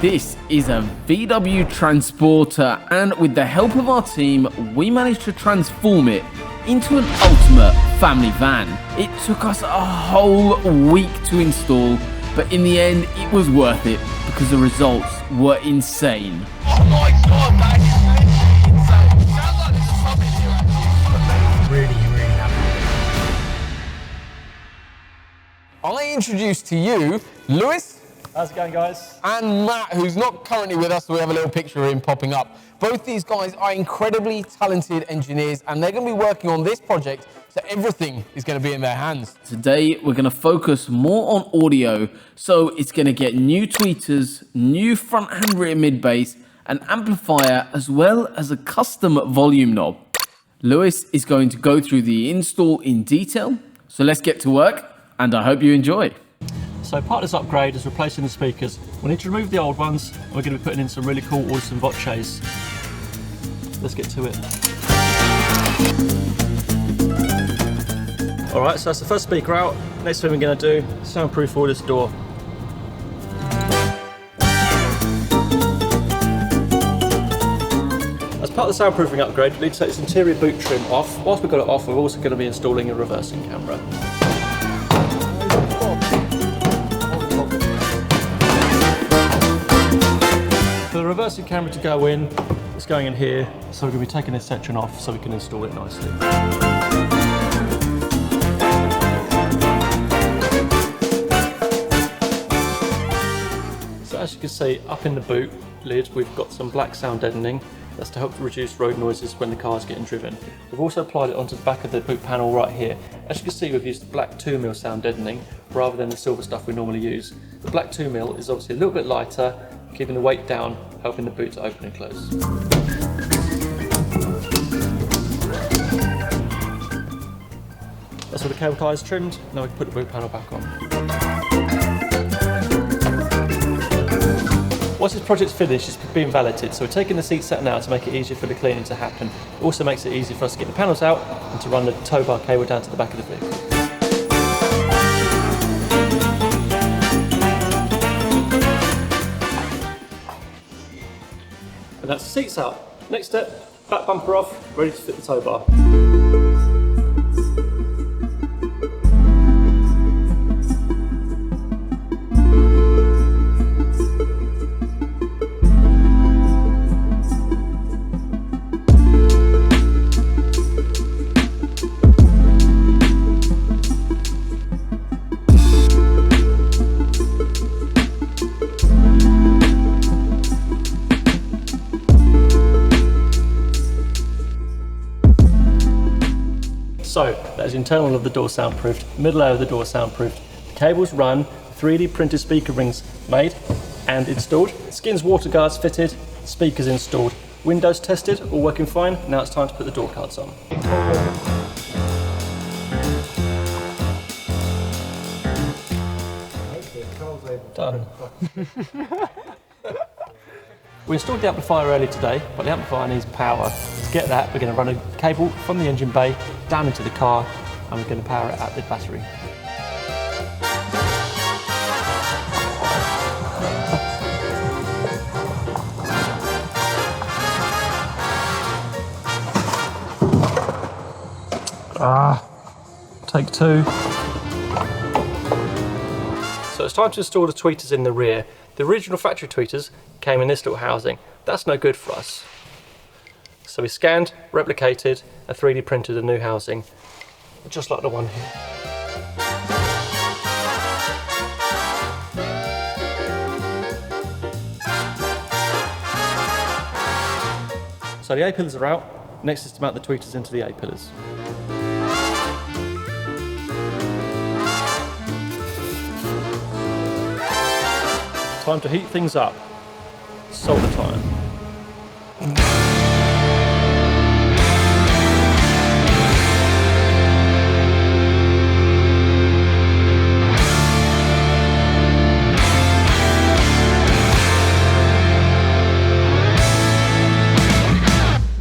This is a VW Transporter, and with the help of our team, we managed to transform it into an ultimate family van. It took us a whole week to install, but in the end, it was worth it because the results were insane. Oh my god, that is insane. Sounds like there's a pub in here actually. Really happy. I introduce to you Lewis. How's it going, guys? And Matt, who's not currently with us, so we have a little picture of him popping up. Both these guys are incredibly talented engineers, and they're going to be working on this project, so everything is going to be in their hands. Today, we're going to focus more on audio, so it's going to get new tweeters, new front and rear mid-bass, an amplifier, as well as a custom volume knob. Lewis is going to go through the install in detail, so let's get to work, and I hope you enjoy. So part of this upgrade is replacing the speakers. We need to remove the old ones, and we're going to be putting in some really cool Audison Voces. Let's get to it. Alright, so that's the first speaker out. Next thing we're going to do, soundproof all this door. As part of the soundproofing upgrade, we need to take this interior boot trim off. Whilst we've got it off, we're also going to be installing a reversing camera. For the reversing camera to go in, it's going in here, so we're going to be taking this section off so we can install it nicely. So as you can see, up in the boot lid, we've got some black sound deadening. That's to help reduce road noises when the car's getting driven. We've also applied it onto the back of the boot panel right here. As you can see, we've used the black 2mm sound deadening rather than the silver stuff we normally use. The black 2mm is obviously a little bit lighter, keeping the weight down, helping the boot to open and close. That's where the cable tie is trimmed. Now we can put the boot panel back on. Once this project's finished, it's being valeted, so we're taking the seat set now to make it easier for the cleaning to happen. It also makes it easier for us to get the panels out and to run the tow bar cable down to the back of the vehicle. And that's the seats out. Next step, back bumper off, ready to fit the tow bar. So, that is the internal of the door soundproofed, middle layer of the door soundproofed. The cables run, 3D printed speaker rings made and installed. Skins water guards fitted, speakers installed. Windows tested, all working fine. Now it's time to put the door cards on. Done. We installed the amplifier earlier today, but the amplifier needs power. To get that, we're going to run a cable from the engine bay down into the car, and we're going to power it at the battery. Take two. So it's time to install the tweeters in the rear. The original factory tweeters came in this little housing. That's no good for us. So we scanned, replicated, and 3D printed a new housing, just like the one here. So the A-pillars are out. Next is to mount the tweeters into the A-pillars. Time to heat things up. Solder time.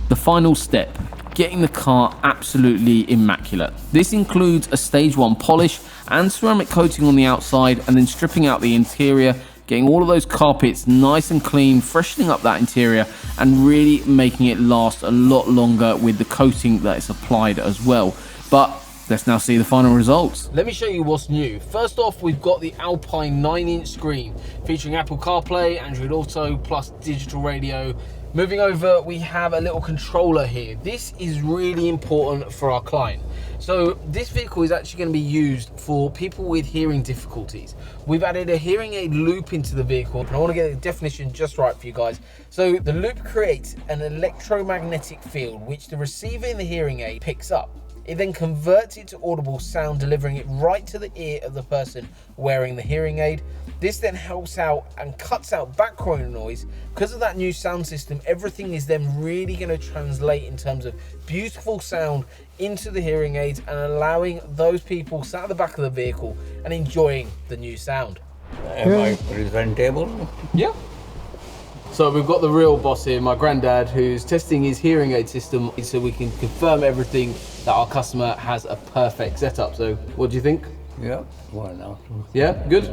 The final step, getting the car absolutely immaculate. This includes a stage 1 polish and ceramic coating on the outside, and then stripping out the interior, getting all of those carpets nice and clean, freshening up that interior and really making it last a lot longer with the coating that is applied as well. But let's now see the final results. Let me show you what's new. First off, we've got the Alpine 9-inch screen featuring Apple CarPlay, Android Auto, plus digital radio. Moving over, we have a little controller here. This is really important for our client. So this vehicle is actually going to be used for people with hearing difficulties. We've added a hearing aid loop into the vehicle, and I want to get the definition just right for you guys. So the loop creates an electromagnetic field which the receiver in the hearing aid picks up. It then converts it to audible sound, delivering it right to the ear of the person wearing the hearing aid. This then helps out and cuts out background noise. Because of that new sound system, everything is then really going to translate in terms of beautiful sound into the hearing aids and allowing those people sat at the back of the vehicle and enjoying the new sound. Am I presentable? Yeah. So we've got the real boss here, my granddad, who's testing his hearing aid system so we can confirm everything that our customer has a perfect setup. So what do you think? Yeah, why not? Yeah, good?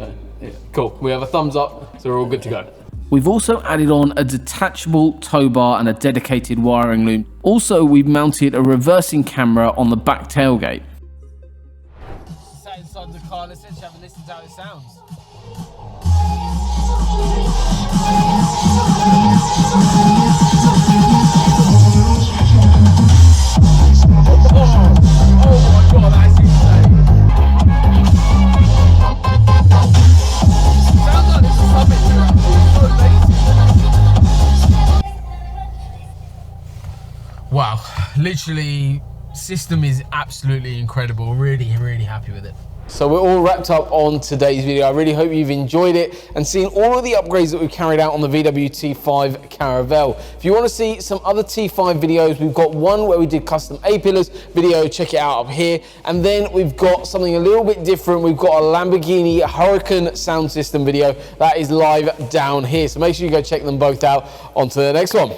Yeah. Cool, we have a thumbs up, so we're all good to go. We've also added on a detachable tow bar and a dedicated wiring loom. Also, we've mounted a reversing camera on the back tailgate. Sat inside the car, let's just have a listen to how it sounds. Oh my god, that's insane. Sounds like this is something amazing. Wow, literally, system is absolutely incredible. Really happy with it. So we're all wrapped up on today's video. I really hope you've enjoyed it and seen all of the upgrades that we've carried out on the VW T5 Caravelle. If you want to see some other T5 videos, we've got one where we did custom A-pillars video, check it out up here. And then we've got something a little bit different. We've got a Lamborghini Huracan sound system video that is live down here. So make sure you go check them both out. On to the next one.